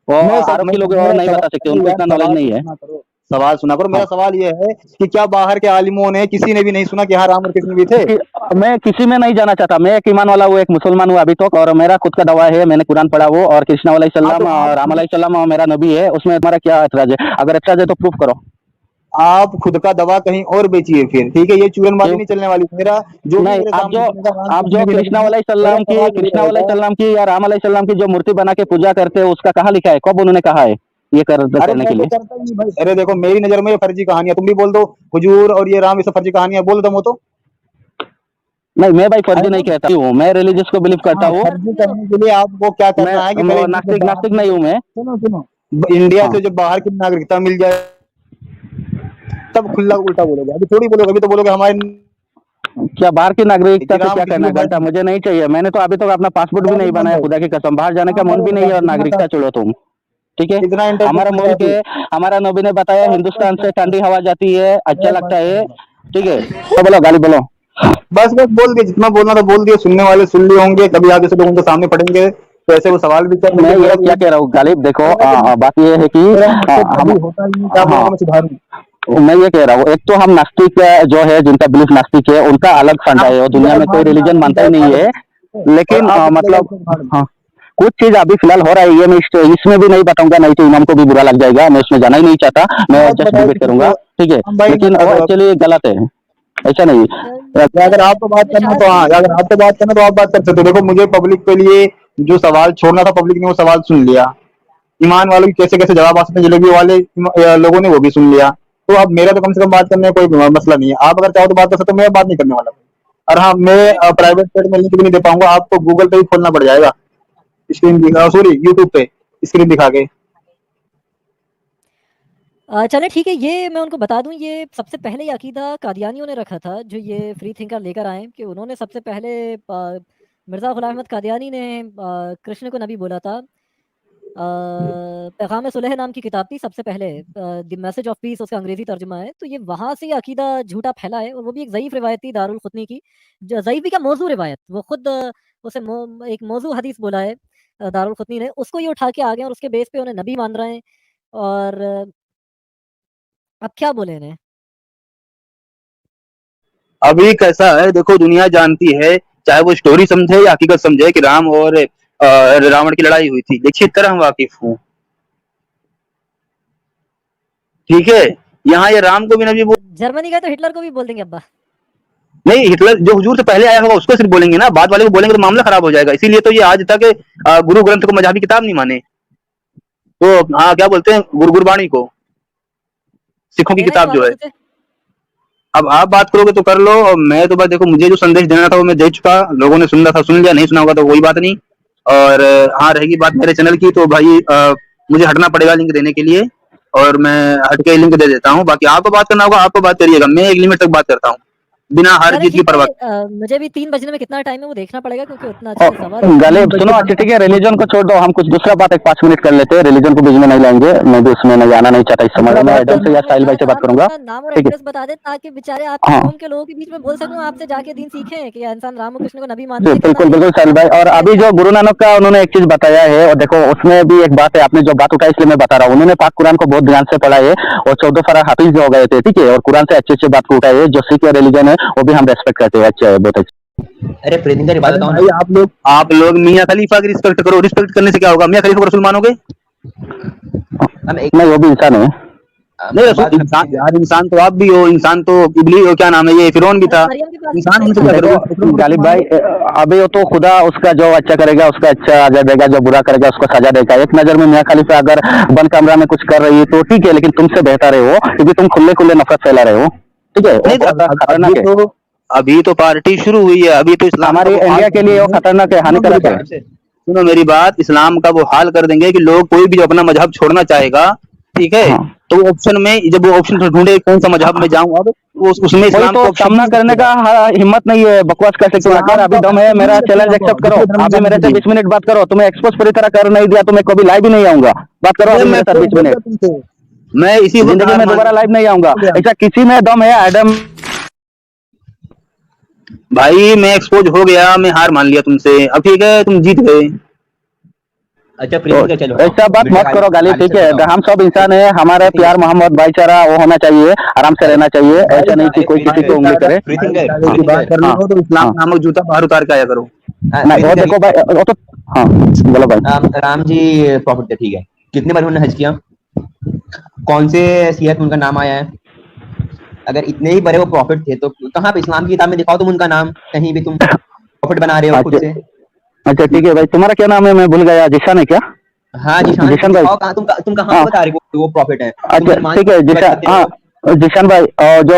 वो अरब के लोग मेरा नहीं सवाल, बता सकते, अरे उनको यार इतना नॉलेज सवाल तो नहीं है। सुना करो, सवाल सुना करो। हाँ, मेरा सवाल ये है कि क्या बाहर के आलिमों ने किसी ने भी नहीं सुना कि हाँ राम और कृष्ण भी थे? मैं किसी में नहीं जाना चाहता। मैं एक ईमान वाला हूँ, एक मुसलमान हूँ अभी तक, और मेरा खुद का दवा है, मैंने कुरान पढ़ा वो, और कृष्णा हाँ तो अलैहिस्सलाम राम अलैहिस्सलाम मेरा नबी है, उसमें हमारा क्या एतराज है? अगर एतराज है तो प्रूफ करो। आप खुद का दवा कहीं और बेचिए फिर, ठीक है? ये चूरनबाजी क्यों? नहीं चलने वाली। मेरा जो भी नहीं, मेरे आप सामने जो सुनेगा राम आप कृष्ण जो भी कृष्णा लगेगा, मेरा सवाल यही कृष्णा रहेगा। की या राम अलैहिस्सलाम की जो मूर्ति बना के पूजा करते हैं, उसका कहाँ लिखा है, कब उन्होंने कहा है ये अरे करने मैं के तो लिए? करता ही नहीं भाई। अरे देखो मेरी नजर में ये फर्जी कहानियां, तुम भी बोल दो हुजूर और ये राम ये सब फर्जी कहानियां, बोल दो तो। नहीं, मैं भाई फर्जी अरे नहीं तो कहता हूँ, मैं रिलीजियस को बिलीव करता हाँ, हूँ। फर्जी फर्जी हो? करने के लिए आपको क्या मैं करना है कि पहले इंडिया से नास्तिक बाहर नास्तिक की, नहीं हूँ मैं। सुनो सुनो, इंडिया हाँ, से जब बाहर की नागरिकता मिल जाए तब खुला उल्टा बोलोगे। अभी थोड़ी बोलोगे, अभी तो बोलोगे हमारे क्या बाहर की नागरिकता कि से राम क्या कृष्ण करना भी है? बाहर घंटा की। मुझे नहीं चाहिए, मैंने तो अभी तक अपना पासपोर्ट भी लगा नहीं दूंगा बनाया, मैं। खुदा की कसम। बाहर जाने का हाँ मन भाई भी नहीं लगा है, और दो, इतना नागरिकता छोड़ो तुम, ठीक है। इतना हमारा इंटरेस्ट लगा मुल्क दो। है, हमारा नबी ने बताया बस हिंदुस्तान से बस ठंडी हवा जाती है, अच्छा बस लगता बस है, बस ठीक है। तो बोलो, गाली बोलो। बस बस बोल दिए, जितना बोलना था बोल दिए। सुनने वाले सुन लिए होंगे, कभी आप जैसे लोगों के सामने पढ़ेंगे तो ऐसे वो सवाल भी कर लेंगे। मैं ये क्या कह रहा हूँ गालिब, देखो बात ये है कि मेरा मकसद हम, कभी होता ही नहीं कि आप लोगों हाँ, को मैं सुधारूं। मैं ये कह रहा हूँ, एक तो हम नास्तिक जो है, जिनका बिलीफ नास्तिक है, उनका अलग फंडा है, वो नास्तिक दुनिया है में कोई भाड़ में, रिलीजन नास्तिक मानता है ही नहीं भाड़ में, है। ठीक है? और लेकिन आप भी चले मतलब जाओगे भाड़ में। हाँ, कुछ चीज अभी फिलहाल हो रहा है, ये मैं इसमें भी नहीं बताऊंगा, नहीं तो इमाम को भी बुरा लग जाएगा, मैं उसमें जाना ही नहीं चाहता, मैं मत जस्ट बताओ डिबेट किसी करूंगा, को। ठीक है। हम भाई लेकिन मत वो बताओ। एक्चुअली गलत है, ऐसा नहीं। या अगर आपको बात चलिए करना शायद तो हाँ, या से अगर आपको बात करना तो आप बात कर सकते हो। देखो मुझे पब्लिक के लिए जो सवाल छोड़ना था, पब्लिक ने वो सवाल सुन लिया। ईमान वालों की कैसे कैसे जवाब आ सकते हैं, जलेबी वाले लोगों ने वो भी सुन लिया। तो अब मेरा तो कम से कम बात करने में कोई मसला नहीं है। आप अगर चाहो तो बात कर सकते हो, मैं बात नहीं करने वाला। और हाँ, मैं प्राइवेट सेट में लिंक भी नहीं दे पाऊंगा, आपको गूगल पे ही खोलना पड़ जाएगा, स्क्रीन दिखा, सॉरी यूट्यूब पे स्क्रीन दिखा के। चलें ठीक है, ये मैं उनको बता दूँ, ये सबसे पहले ये अकीदा कादियानियों ने रखा था, जो ये फ्री थिंकर लेकर आए कि उन्होंने सबसे पहले मिर्ज़ा ग़ुलाम अहमद कादियानी ने कृष्ण को नबी बोला था। पैगाम सुलह नाम की किताब थी सबसे पहले, द मैसेज ऑफ पीस उसका अंग्रेज़ी तर्जुमा है। तो ये वहाँ से ये अकीदा झूठा फैला है, और वो भी एक ज़ईफ़ रिवायत थी दारुल क़ुतनी की। ज़ईफ़ भी क्या, मौज़ू रिवायत, वो खुद उसे एक मौज़ू हदीस बोला है दारुल क़ुतनी ने, उसको ये उठा के आ गए और उसके बेस पे उन्हें नबी मान रहे हैं। और अब क्या बोले इन्हें? अभी कैसा है देखो, दुनिया जानती है, चाहे वो स्टोरी समझे या हकीकत समझे, कि राम और रावण की लड़ाई हुई थी। देखिए तरह वाकिफ हूँ, ठीक है। यहाँ ये राम को भी नबी जर्मनी गए तो हिटलर को भी बोल देंगे अब्बा। नहीं, हिटलर जो हुजूर से पहले आया होगा उसको सिर्फ बोलेंगे ना, बाद वाले को बोलेंगे तो मामला खराब हो जाएगा। इसीलिए तो ये आज तक गुरु ग्रंथ को मजहबी किताब नहीं माने। तो हाँ, क्या बोलते हैं, गुरबाणी को, सिखों की देना क्या किताब जो वापस है। उसे? अब आप बात करोगे तो कर लो, और मैं तो बस देखो, मुझे जो संदेश देना था वो मैं दे चुका। लोगों ने सुनना था सुन लिया, नहीं सुना होगा तो कोई बात नहीं। और हाँ, रहेगी बात मेरे चैनल की, तो भाई मुझे हटना पड़ेगा लिंक देने के लिए, और मैं हट के लिंक दे देता हूँ। बाकी आपको बात करना होगा, आपको बात करिएगा, मैं एक लिमिट तक बात करता हूँ। बिना हर चलिए चीज की ठीक परवाह है, मुझे भी 3 बजने में कितना टाइम है वो देखना पड़ेगा क्योंकि उतना अच्छे से सवाल है। गालिब सुनो, अच्छा ठीक है, रिलीजन को छोड़ दो, हम कुछ दूसरा बात एक 5 मिनट कर लेते हैं, रिलीजन को बीच में नहीं लाएंगे, मैं भी उसमें नहीं आना नहीं चाहता इस समय, मैं एडम से या साहिल भाई से बात आप करूंगा। अपना नाम और ठीक है, एड्रेस बता दें ताकि बेचारे आपकी हाँ कौम के लोगों के बीच में बोल सकूं, आपसे जाके दीन सीखें कि इंसान राम और कृष्ण को नबी जी मानता है, कितना बिल्कुल बिल्कुल साहिल भाई। और अभी जो गुरु नानक का उन्होंने एक चीज बताया है, और देखो उसमें भी एक बात है, आपने जो बात उठाई इसलिए मैं बता रहा हूँ, उन्होंने पाक कुरान को बहुत ध्यान से पढ़ा है और 14 फरा हाफिज हो गए थे, ठीक है, और कुरान से अच्छी अच्छी बात को उठाई है, जो सिख रिलीजन है वो भी हम रेस्पेक्ट करते हैं, अच्छा है, बहुत अच्छा। अरे प्रीतिंग का अरे बताओ भाई ना। आप लोग मियाँ खलीफा की रिस्पेक्ट करो, रिस्पेक्ट करने से क्या होगा, मियाँ खलीफा को रसूल मानोगे? हम एक नहीं वो भी इंसान है। नहीं एक रसूल बात इंसान समझिए। यार, इंसान तो आप भी हो, इंसान तो इबली हो, क्या नाम है ये, फिरौन भी था, मरियम के पास भी इंसान तो हमसे था। क्या देखो करोगे, फिरौन को रसूल गालिब भाई, मानोगे? अभी वो तो खुदा उसका जो अच्छा करेगा उसका अच्छा अजर देगा, जो बुरा करेगा उसको सजा देगा। एक नजर में मियाँ खलीफा अगर बंद कमरा में कुछ कर रही है तो ठीक है, लेकिन तुमसे बेहतर है वो, क्योंकि तुम खुले खुले नफरत फैला रहे हो, ठीक है, वो नहीं बहुत खतरनाक है। अभी तो पार्टी शुरू हुई है, अभी तो इस्लाम का हमारी वो हाल इंडिया कर के लिए वो देंगे। खतरनाक है, सुनो मेरी हानिकारक है। बात, सुनो मेरी बात, इस्लाम का वो हाल कर देंगे कि लोग कोई भी जो अपना मजहब छोड़ना चाहेगा, ठीक है, हाँ, तो वो ऑप्शन में जब वो ऑप्शन ढूंढे कौन सा मजहब में जाऊं, अब वो उसमें कोई इस्लाम तो का ऑप्शन सामना नहीं करने का रखेगा। हिम्मत नहीं है, बकवास कैसे क्यों, अगर इस्लाम अभी का दम है ऑप्शन मेरा नहीं चैलेंज रखेगा, एक्सेप्ट करो, दूसरे धर्म में अभी जाने मेरे के से लिए। 20 मिनट बात करो, तुम्हें एक्सपोज पूरी तरह कर नहीं दिया तो मैं कभी लाइव ही नहीं आऊंगा, बात करो अरे अभी मैं मेरे साथ तो 20 बोल मिनट दिया तुमसे, मैं इसी वक्त जिंदगी हार में मान दोबारा लाइव नहीं आऊंगा। गया। ऐसा किसी में दम है एडम? भाई मैं एक्सपोज हो गया, मैं हार मान लिया तुमसे, अब ठीक है तुम जीत गए। अच्छा तो प्रीतिंग का चलो हटाओ, ऐसा बात बेटा मत करो गाली, गालिब ठीक से है, बताओ। हम सब इंसान है, हमारे प्रीतिंग प्यार मोहब्बत भाईचारा वो होना चाहिए, आराम से अरे रहना चाहिए, भाई ऐसा नहीं कि अरे कोई किसी को उंगली करे। प्रीतिंग भाई कायदे की बात करनी हाँ हो तो इस्लाम हाँ नामक जूता बाहर उतार के आया करो। नहीं वो प्रीतिंग देखो भाई, वो तो हाँ बोलो भाई। राम जी प्रॉफिट थे, ठीक है। कितने बार उन्होंने हज किया? कौन से सीरत में उनका नाम आया है? अगर इतने ही बड़े वो प्रॉफिट थे तो कहाँ पे इस्लाम की किताब में दिखाओ तुम उनका नाम, कहीं भी तुम प्रॉफिट बना रहे हो खुद अच्छा से। अच्छा ठीक है भाई, तुम्हारा क्या नाम है, मैं भूल गया, जिशान है क्या? हाँ जीशान, तुम जिशान भाई, दिखाओ कहाँ, तुम कहाँ पे हाँ बता रहे हो वो प्रॉफिट है? तुम अच्छा हनुमान ठीक है की बात जिशान, करते हाँ रहो। जिशान भाई, जो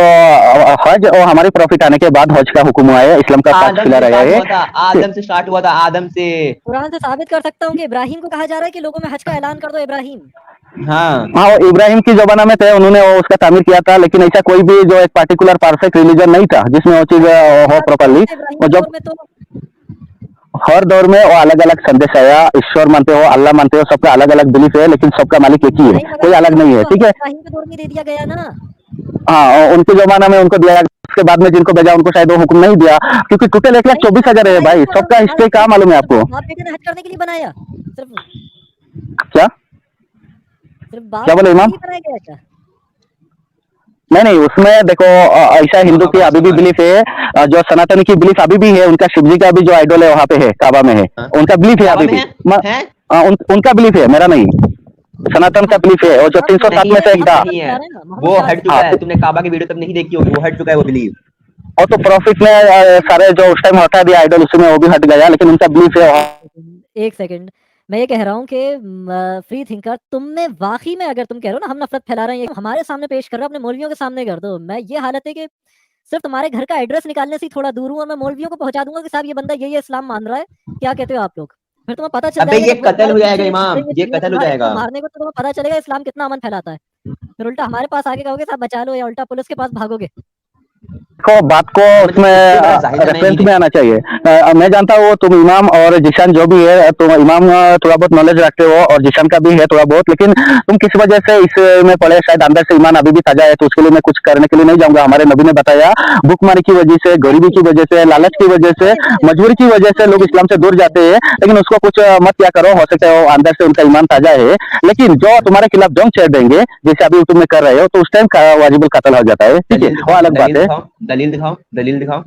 हज और हमारी प्रॉफिट आने के बाद हज का हुक्म हुआ है, इस्लाम का पाठ आदम खिला से रहा स्टार्ट है। हुआ था, आदम से स्टार्ट हुआ था, आदम से। कुरान से साबित कर सकता हूँ कि इब्राहिम को कहा जा रहा है कि लोगों में हज का ऐलान कर दो इब्राहिम। हाँ हाँ वो इब्राहिम की जमाना में थे, उन्होंने वो उसका तामीर किया था, लेकिन ऐसा कोई भी जो एक पार्टिकुलर परफेक्ट रिलीजन नहीं था जिसमें वो चीज हो प्रॉपरली। इब्राहिम और के जब दौर में तो हर दौर में वो अलग अलग संदेश आया, ईश्वर मानते हो, अल्लाह मानते हो, सबका अलग अलग बिलीफ है, लेकिन सबका मालिक एक ही है, इब्राहिम कोई वगैरह अलग के नहीं हुक्म है, तो ठीक हमें है। इब्राहिम के दौर में दे दिया गया ना। हाँ और उनके जमाना में उनको दिया, उसके बाद में जिनको भेजा उनको शायद वो हुक्म नहीं दिया, क्योंकि टोटल 1,24,000 है भाई, सबका हिस्ट्री क्या मालूम है आपको? बाप बेटे ने हज करने के लिए बनाया, सिर्फ क्या सिर्फ बाप क्या बोले बेटे के इमाम? लिए बनाया गया क्या? नहीं नहीं, उसमें देखो ऐसा हिंदू की अभी भी बिलीफ है, जो सनातनी की बिलीफ अभी भी है, उनका शिव जी का भी जो आइडल है वहां पे है, काबा में है, हाँ। उनका बिलीफ है काबा अभी में भी। है? उनका बिलीफ है, मेरा नहीं, सनातन का बिलीफ है, और जो 307 नहीं में है, से एक था। नहीं है, वो हट चुका हाँ है, तुमने काबा की वीडियो तक नहीं देखी होगी, वो हट चुका है वो बिलीव। और तो प्रॉफिट ने सारे जो उस टाइम हटा दिया आइडल, उसी में वो भी हट गया, लेकिन उनका बिलीफ है। एक सेकंड, मैं ये कह रहा हूँ कि फ्री थिंकर, तुमने वाकई में, अगर तुम कह रहे हो ना हम नफरत फैला रहे हैं, ये हमारे सामने पेश कर रहे हो, अपने मौलवियों के सामने कर दो। मैं ये हालत है कि सिर्फ तुम्हारे घर का एड्रेस निकालने से ही थोड़ा दूर हूँ और मैं मौलवियों को पहुंचा दूंगा कि साहब ये बंदा ये इस्लाम मान रहा है, क्या कहते हो आप लोग? फिर तुम्हें पता चल अबे जाएगा ये जब वो कत्ल तुम्हारे हो जाएगा पीछे इमाम, घूमेंगे ये फिरेंगे कत्ल हो तुम्हारे जाएगा। मारने को, तो तुम्हें पता चलेगा इस्लाम कितना अमन फैलाता है। फिर उल्टा हमारे पास आके कहोगे साहब बचा लो, या उल्टा पुलिस के पास भागोगे। को बात को मुझे उसमें इससे बड़ा जाहिल मैं रेफरेंस नहीं में आना चाहिए। मैं जानता हूँ तुम इमाम और जिशान जो भी है, तुम इमाम थोड़ा बहुत नॉलेज रखते हो और जिशान का भी है थोड़ा बहुत, लेकिन तुम किस वजह से इसमें पड़े, शायद अंदर से ईमान अभी भी ताजा है, तो उसके लिए मैं कुछ करने के लिए नहीं जाऊंगा। हमारे नबी ने बताया, भूखमारी की वजह से, गरीबी की वजह से, लालच की वजह से, मजबूरी की वजह से लोग इस्लाम से दूर जाते हैं, लेकिन उसको कुछ मत क्या करो, हो सकता है अंदर से उनका ईमान ताजा है, लेकिन जो तुम्हारे खिलाफ जंग छेड़ देंगे जैसे अभी तुम में कर रहे हो, तो उस टाइम वाजिबुल कत्ल हो जाता है, ठीक है, दलील वो दिखाओ, अलग बात दलील है। दिखाओ, दलील दिखाओ, दलील दिखाओ।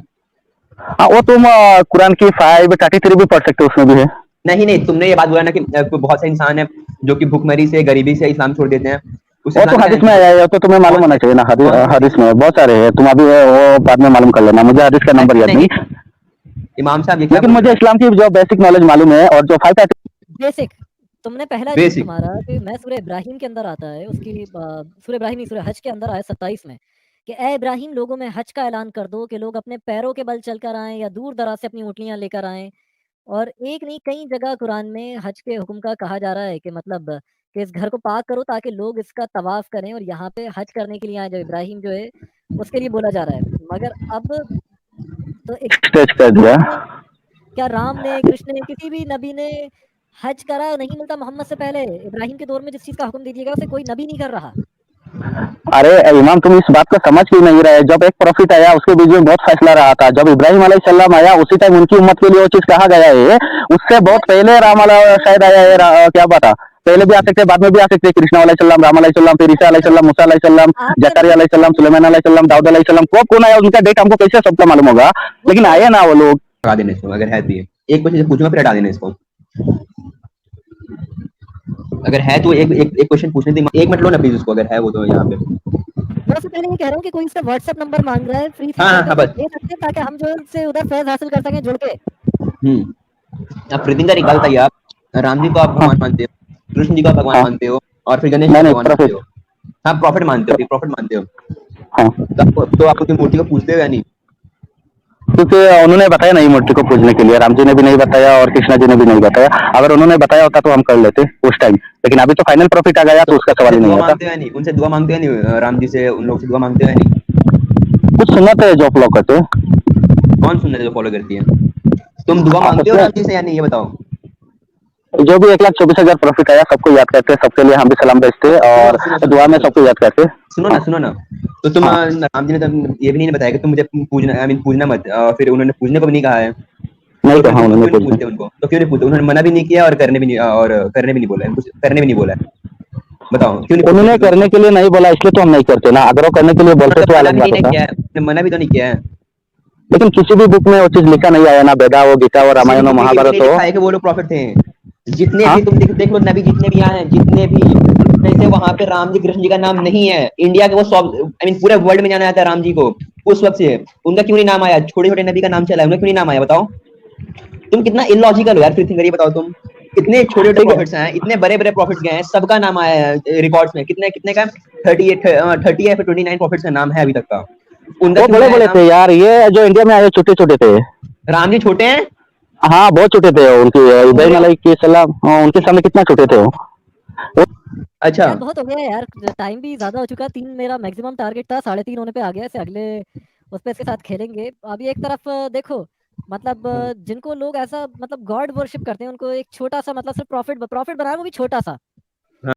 हाँ वो तुम कुरान की 5:33 भी पढ़ सकते हो, उसमें भी है। नहीं नहीं, तुमने ये बात बोला ना कि बहुत से इंसान है जो कि भूखमरी से, गरीबी से इस्लाम छोड़ देते हैं, उस वो इस्लाम तो में क्या हदीस में आया है, तो तुम्हें मालूम कौन होना से, चाहिए ना, कौन से हदीस हदीस? में बहुत सारे हैं, तुम अभी वो बाद में मालूम कर लेना, मुझे हदीस का नंबर याद नहीं नहीं, इमाम साहब ये क्या लेकिन बोल मुझे रहे हैं? इस्लाम की जो बेसिक नॉलेज मालूम है, और जो 5 बेसिक, तुमने पहला झूठ बेसिक तुम्हारा कि मैं सूरह इब्राहिम के अंदर आता है, उसकी सूरह इब्राहिम नहीं, सूरह हज के अंदर आया 27 में कि ए इब्राहिम लोगों में हज का ऐलान कर दो कि लोग अपने पैरों के बल चलकर आएं या दूर दराज से अपनी ऊँटनियाँ लेकर आएं। और एक नहीं कई जगह कुरान में हज के हुक्म का कहा जा रहा है कि मतलब कि इस घर को पाक करो ताकि लोग इसका तवाफ करें और यहाँ पे हज करने के लिए आए। जब इब्राहिम जो है उसके लिए बोला जा रहा है। मगर अब तो एक स्टेज कर दिया। क्या राम ने, कृष्ण ने, किसी भी नबी ने हज करा नहीं मिलता मोहम्मद से पहले। इब्राहिम के दौर में जिस चीज़ का हुक्म दे दिया गया उसे कोई नबी नहीं कर रहा। अरे इमाम, तुम इस बात को समझ क्यों नहीं रहे? जब एक प्रॉफिट आया उसके बीच में बहुत फैसला रहा था। जब इब्राहिम अलैहिस्सलाम आया उसी टाइम उनकी उम्मत के लिए वो चीज कहा गया है। उससे बहुत पहले राम शायद आया है। क्या बात है, पहले भी आ सकते, बाद में भी आ सकते। कृष्ण अलैहिस्सलाम, राम अलैहिस्सलाम, फिर ईसा अलैहिस्सलाम, मूसा अलैहिस्सलाम, आप जकरिया अलैहिस्सलाम, सुलेमान अलैहिस्सलाम, दाऊद अलैहिस्सलाम, कौन आया उनका डेट हमको कैसे सबका मालूम होगा? लेकिन आए ना वो लोग। हटा देना इसको अगर है तो। ये एक क्वेश्चन पूछूंगा फिर हटा देना इसको। अगर है तो एक क्वेश्चन पूछने दी, एक मिनट लो ना प्लीज उसको, अगर है वो तो यहाँ पे। मैं उससे पहले ये कह रहा हूँ कि कोई इसका व्हाट्सएप नंबर मांग रहा है, फ्री हाँ, थिंकर हाँ, का, बस। दे सकते हैं ताकि हम जो है उससे उधर फैज़ हासिल कर सकें जुड़ के। अब फ्री थिंकर एक बात बताइए, आप राम जी को आप भगवान मानते हो, कृष्ण जी को आप भगवान हाँ। मानते हो, और फिर गणेश जी को नहीं, भगवान मानते हो। हाँ, प्रॉफिट मानते हो, प्रॉफिट मानते हो। हाँ, तो आप उसकी मूर्ति को पूजते हो या नहीं? क्योंकि उन्होंने बताया नहीं मूर्ति को पूजने के लिए। राम जी ने भी नहीं बताया और कृष्णा जी ने भी नहीं बताया। अगर उन्होंने बताया होता तो हम कर लेते उस टाइम, लेकिन अभी तो फाइनल प्रॉफिट आ गया तो उसका सवाल ही दुआ नहीं आता। मांगते हो या नहीं? उनसे दुआ मांगते हो या नहीं? राम जी से, उन लोग से दुआ मांगते हो या नहीं? कुछ सुन्नत है जो फॉलो करते हैं। कौन सुनने जो फॉलो करती है? तुम दुआ हाँ, मांगते हो सबसे राम जी से या नहीं, ये बताओ। जो भी 1,24,000 प्रॉफिट आया सबको याद करते हैं, सबके लिए हम भी सलाम भेजते हैं और दुआ में सबको याद करते हैं। सुनो ना। तो तुम राम जी ने तो ये भी नहीं बताया कि तुम मुझे पूजना, आई मीन पूजना मत, फिर उन्होंने पूजने को भी नहीं कहा है। नहीं तो फिर कहा तुम उन्होंने क्यों नहीं पूछना। पूछते उनको? तो क्यों नहीं पूछते? उन्होंने मना भी नहीं किया और करने भी नहीं बोला है, कुछ करने भी नहीं बोला है। बताओ क्यों नहीं उन्होंने पूछते? करने के लिए नहीं बोला इसलिए तो हम नहीं करते ना। अगर वो करने के लिए बोलते तो मना अलग भी बात नहीं होता। किया है, उन्होंने मना भी तो नहीं किया है। लेकिन किसी भी बुक में वो चीज लिखा नहीं आया ना, वेदा हो, गीता हो, किसी भी रामायण हो, बुक में ये भी महाभारत नहीं हो। लिखा है कि वो लोग प्रॉफिट थे। जितने हाँ, भी तुम देख लो नबी जितने भी आए हैं, जितने भी, उनमें से वहां पे राम जी कृष्ण जी का नाम नहीं है। इंडिया के वो सब, आई मीन पूरे वर्ल्ड में जाना जाता है राम जी को। उस वक्त से उनका क्यों नहीं नाम आया? छोटे छोटे नबी का नाम चला है, उनका क्यों नहीं नाम आया? बताओ। तुम कितना इलॉजिकल हो यार, फ्री थिंकर, ये बताओ तुम। इतने छोटे छोटे ठीक है। प्रॉफिट्स हैं, इतने बड़े बड़े प्रॉफिट्स गए हैं, सबका नाम आया है रिकॉर्ड्स में। कितने कितने का? 30 या फिर 29 प्रॉफिट्स का नाम है अभी तक का। उनका वो क्यों बड़े नहीं आया बड़े नाम? थे यार, ये जो इंडिया में आए छोटे छोटे थे। राम जी छोटे हैं? हाँ, बहुत छोटे थे उनकी। इब्राहिम पूरे। अलैहिस्सलाम, हाँ, उनके सामने कितना छोटे थे वो। अच्छा। यार बहुत हो गया है यार, टाइम भी ज़्यादा हो चुका है। 3 मेरा मैक्सिमम टारगेट था, 3.5 होने पे आ गया है। इससे अगले उस पे इसके साथ खेलेंगे। अभी एक तरफ देखो, मतलब जिनको लोग ऐसा मतलब गॉड वर्शिप करते हैं, उनको एक छोटा-सा मतलब सिर्फ प्रॉफिट बनाना, वो भी छोटा-सा।